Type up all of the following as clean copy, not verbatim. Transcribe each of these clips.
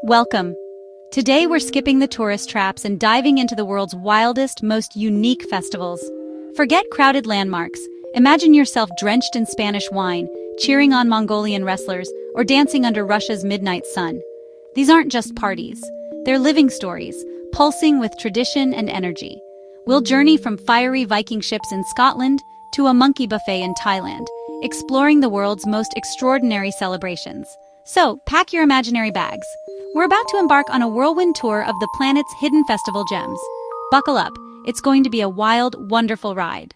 Welcome. Today we're skipping the tourist traps and diving into the world's wildest, most unique festivals. Forget crowded landmarks. Imagine yourself drenched in Spanish wine, cheering on Mongolian wrestlers, or dancing under Russia's midnight sun. These aren't just parties. They're living stories, pulsing with tradition and energy. We'll journey from fiery Viking ships in Scotland to a monkey buffet in Thailand, exploring the world's most extraordinary celebrations. So, pack your imaginary bags. We're about to embark on a whirlwind tour of the planet's hidden festival gems. Buckle up, it's going to be a wild, wonderful ride.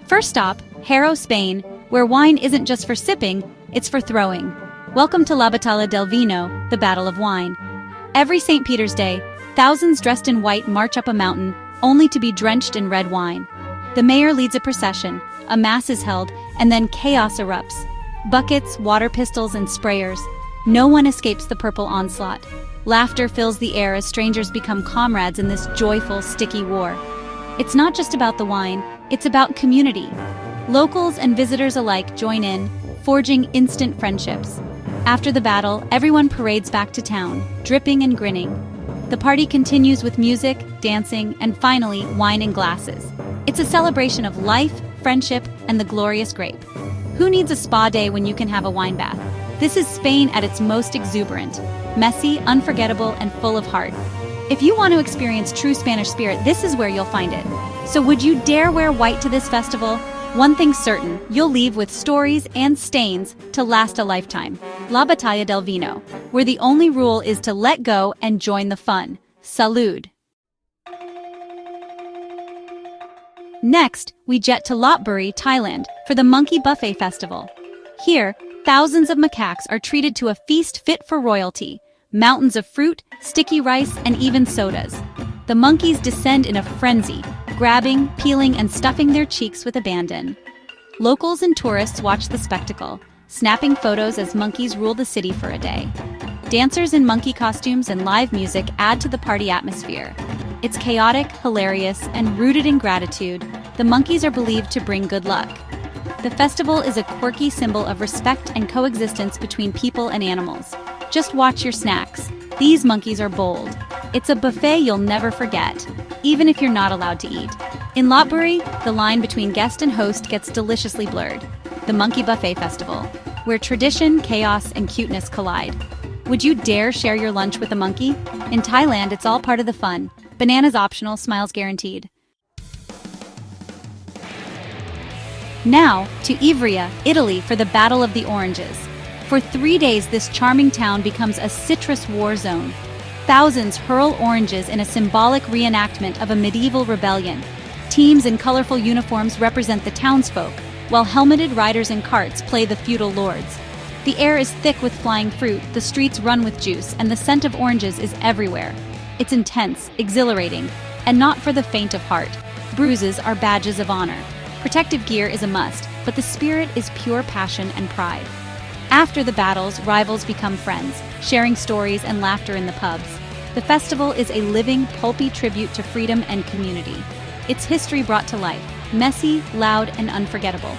First stop, Haro, Spain, where wine isn't just for sipping, it's for throwing. Welcome to La Battaglia del Vino, the Battle of Wine. Every St. Peter's Day, thousands dressed in white march up a mountain, only to be drenched in red wine. The mayor leads a procession, a mass is held, and then chaos erupts. Buckets, water pistols, and sprayers. No one escapes the purple onslaught. Laughter fills the air as strangers become comrades in this joyful, sticky war. It's not just about the wine, it's about community. Locals and visitors alike join in, forging instant friendships. After the battle, everyone parades back to town, dripping and grinning. The party continues with music, dancing, and finally, wine in glasses. It's a celebration of life, friendship, and the glorious grape. Who needs a spa day when you can have a wine bath? This is Spain at its most exuberant, messy, unforgettable, and full of heart. If you want to experience true Spanish spirit, this is where you'll find it. So would you dare wear white to this festival? One thing's certain, you'll leave with stories and stains to last a lifetime. La Battaglia del Vino, where the only rule is to let go and join the fun. Salud! Next, we jet to Lopburi, Thailand, for the Monkey Buffet Festival. Here, thousands of macaques are treated to a feast fit for royalty. Mountains of fruit, sticky rice, and even sodas. The monkeys descend in a frenzy, grabbing, peeling, and stuffing their cheeks with abandon. Locals and tourists watch the spectacle, snapping photos as monkeys rule the city for a day. Dancers in monkey costumes and live music add to the party atmosphere. It's chaotic, hilarious, and rooted in gratitude. The monkeys are believed to bring good luck. The festival is a quirky symbol of respect and coexistence between people and animals. Just watch your snacks. These monkeys are bold. It's a buffet you'll never forget, even if you're not allowed to eat. In Lopburi, the line between guest and host gets deliciously blurred. The Monkey Buffet Festival, where tradition, chaos, and cuteness collide. Would you dare share your lunch with a monkey? In Thailand, it's all part of the fun. Bananas optional, smiles guaranteed. Now, to Ivrea, Italy for the Battle of the Oranges. For 3 days, this charming town becomes a citrus war zone. Thousands hurl oranges in a symbolic reenactment of a medieval rebellion. Teams in colorful uniforms represent the townsfolk, while helmeted riders in carts play the feudal lords. The air is thick with flying fruit, the streets run with juice, and the scent of oranges is everywhere. It's intense, exhilarating, and not for the faint of heart. Bruises are badges of honor. Protective gear is a must, but the spirit is pure passion and pride. After the battles, rivals become friends, sharing stories and laughter in the pubs. The festival is a living, pulpy tribute to freedom and community. Its history brought to life, messy, loud, and unforgettable.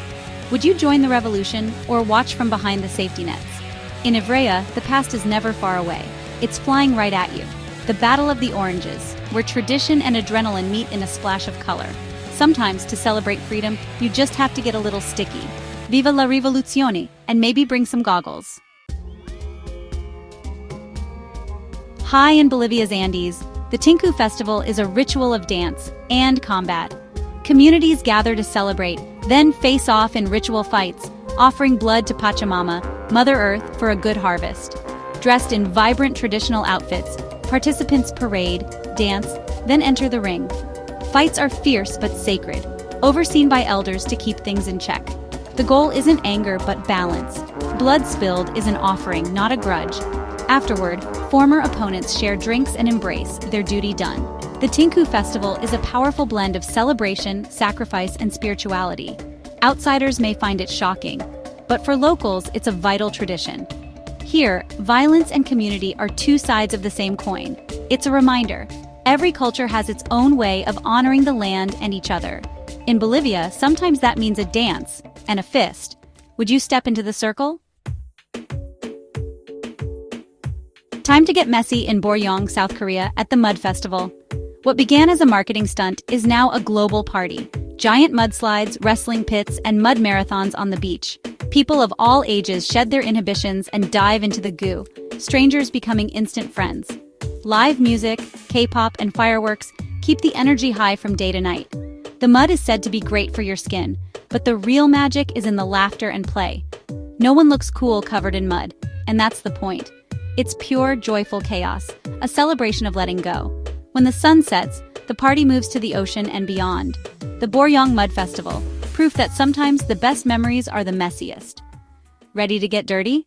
Would you join the revolution or watch from behind the safety nets? In Ivrea, the past is never far away. It's flying right at you. The Battle of the Oranges, where tradition and adrenaline meet in a splash of color. Sometimes, to celebrate freedom, you just have to get a little sticky. Viva la rivoluzione, and maybe bring some goggles. High in Bolivia's Andes, the Tinku Festival is a ritual of dance and combat. Communities gather to celebrate, then face off in ritual fights, offering blood to Pachamama, Mother Earth, for a good harvest. Dressed in vibrant traditional outfits, participants parade, dance, then enter the ring. Fights are fierce but sacred, overseen by elders to keep things in check. The goal isn't anger but balance. Blood spilled is an offering, not a grudge. Afterward, former opponents share drinks and embrace, their duty done. The Tinku Festival is a powerful blend of celebration, sacrifice, and spirituality. Outsiders may find it shocking, but for locals, it's a vital tradition. Here, violence and community are two sides of the same coin. It's a reminder. Every culture has its own way of honoring the land and each other. In Bolivia, sometimes that means a dance and a fist. Would you step into the circle? Time to get messy in Boryong, South Korea at the Mud Festival. What began as a marketing stunt is now a global party. Giant mudslides, wrestling pits, and mud marathons on the beach. People of all ages shed their inhibitions and dive into the goo, strangers becoming instant friends. Live music, K-pop, and fireworks keep the energy high from day to night. The mud is said to be great for your skin, but the real magic is in the laughter and play. No one looks cool covered in mud, and that's the point. It's pure, joyful chaos, a celebration of letting go. When the sun sets, the party moves to the ocean and beyond. The Boryong Mud Festival, proof that sometimes the best memories are the messiest. Ready to get dirty?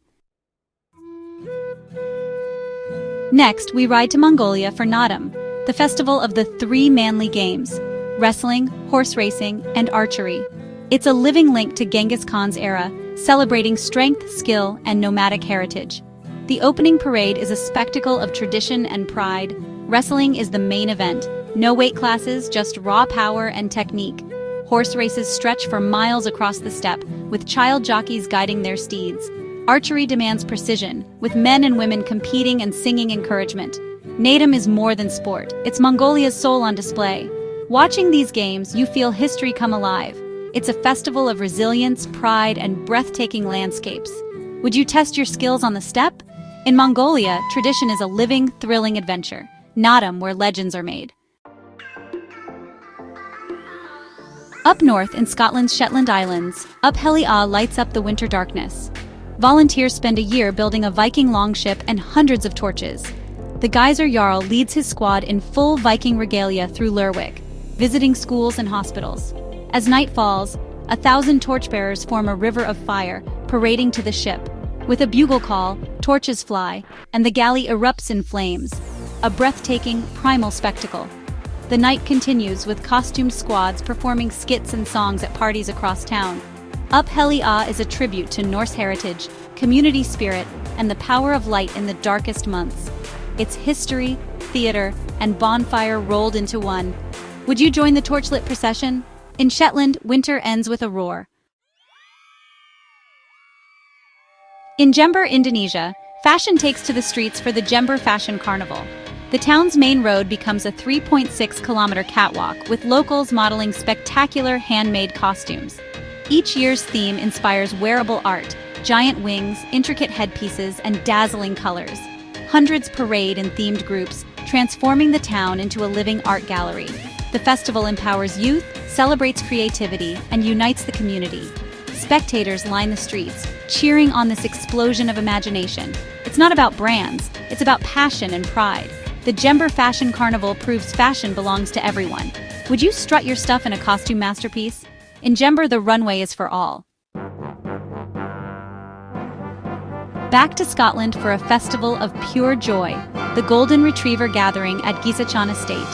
Next, we ride to Mongolia for Naadam, the festival of the three manly games: wrestling, horse racing, and archery. It's a living link to Genghis Khan's era, celebrating strength, skill, and nomadic heritage. The opening parade is a spectacle of tradition and pride. Wrestling is the main event. No weight classes, just raw power and technique. Horse races stretch for miles across the steppe, with child jockeys guiding their steeds. Archery demands precision, with men and women competing and singing encouragement. Naadam is more than sport. It's Mongolia's soul on display. Watching these games, you feel history come alive. It's a festival of resilience, pride, and breathtaking landscapes. Would you test your skills on the steppe? In Mongolia, tradition is a living, thrilling adventure. Naadam, where legends are made. Up north in Scotland's Shetland Islands, Up Heli-A lights up the winter darkness. Volunteers spend a year building a Viking longship and hundreds of torches. The Geyser Jarl leads his squad in full Viking regalia through Lerwick, visiting schools and hospitals. As night falls, 1,000 torchbearers form a river of fire, parading to the ship. With a bugle call, torches fly, and the galley erupts in flames. A breathtaking, primal spectacle. The night continues with costumed squads performing skits and songs at parties across town. Up Heli-A is a tribute to Norse heritage, community spirit, and the power of light in the darkest months. It's history, theater, and bonfire rolled into one. Would you join the torchlit procession? In Shetland, winter ends with a roar. In Jember, Indonesia, fashion takes to the streets for the Jember Fashion Carnival. The town's main road becomes a 3.6-kilometer catwalk, with locals modeling spectacular handmade costumes. Each year's theme inspires wearable art, giant wings, intricate headpieces, and dazzling colors. Hundreds parade in themed groups, transforming the town into a living art gallery. The festival empowers youth, celebrates creativity, and unites the community. Spectators line the streets, cheering on this explosion of imagination. It's not about brands, it's about passion and pride. The Jember Fashion Carnival proves fashion belongs to everyone. Would you strut your stuff in a costume masterpiece? In Jember, the runway is for all. Back to Scotland for a festival of pure joy, the Golden Retriever Gathering at Gisachan Estate.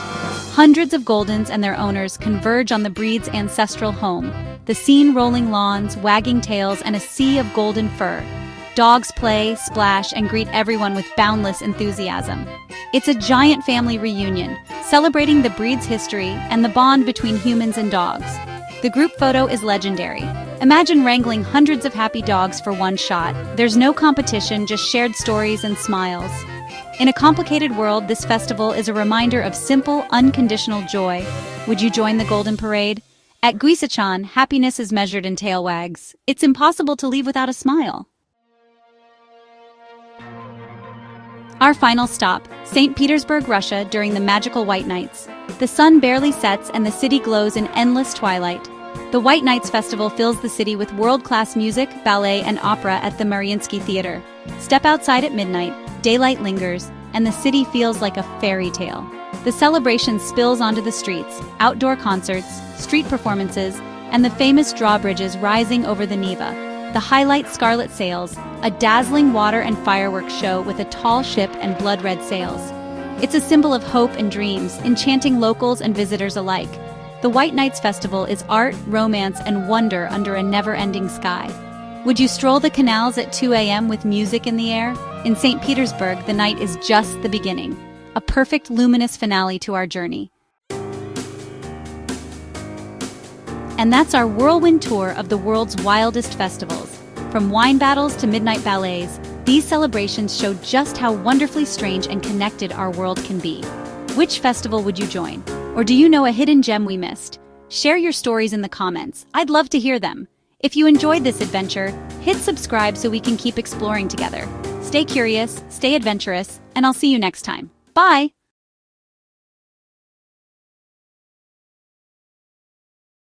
Hundreds of Goldens and their owners converge on the breed's ancestral home, the scene rolling lawns, wagging tails, and a sea of golden fur. Dogs play, splash, and greet everyone with boundless enthusiasm. It's a giant family reunion, celebrating the breed's history and the bond between humans and dogs. The group photo is legendary. Imagine wrangling hundreds of happy dogs for one shot. There's no competition, just shared stories and smiles. In a complicated world, this festival is a reminder of simple, unconditional joy. Would you join the Golden Parade? At Gisachan, happiness is measured in tail wags. It's impossible to leave without a smile. Our final stop, St. Petersburg, Russia, during the magical White Nights. The sun barely sets and the city glows in endless twilight. The White Nights Festival fills the city with world-class music, ballet, and opera at the Mariinsky Theater. Step outside at midnight, daylight lingers, and the city feels like a fairy tale. The celebration spills onto the streets, outdoor concerts, street performances, and the famous drawbridges rising over the Neva. The highlight scarlet sails, a dazzling water and fireworks show with a tall ship and blood-red sails. It's a symbol of hope and dreams, enchanting locals and visitors alike. The White Nights Festival is art, romance, and wonder under a never-ending sky. Would you stroll the canals at 2 a.m. with music in the air? In St. Petersburg, the night is just the beginning. A perfect luminous finale to our journey. And that's our whirlwind tour of the world's wildest festivals. From wine battles to midnight ballets, These celebrations show just how wonderfully strange and connected our world can be. Which festival would you join? Or do you know a hidden gem we missed? Share your stories in the comments. I'd love to hear them. If you enjoyed this adventure, hit subscribe so we can keep exploring together. Stay curious, stay adventurous, and I'll see you next time. Bye!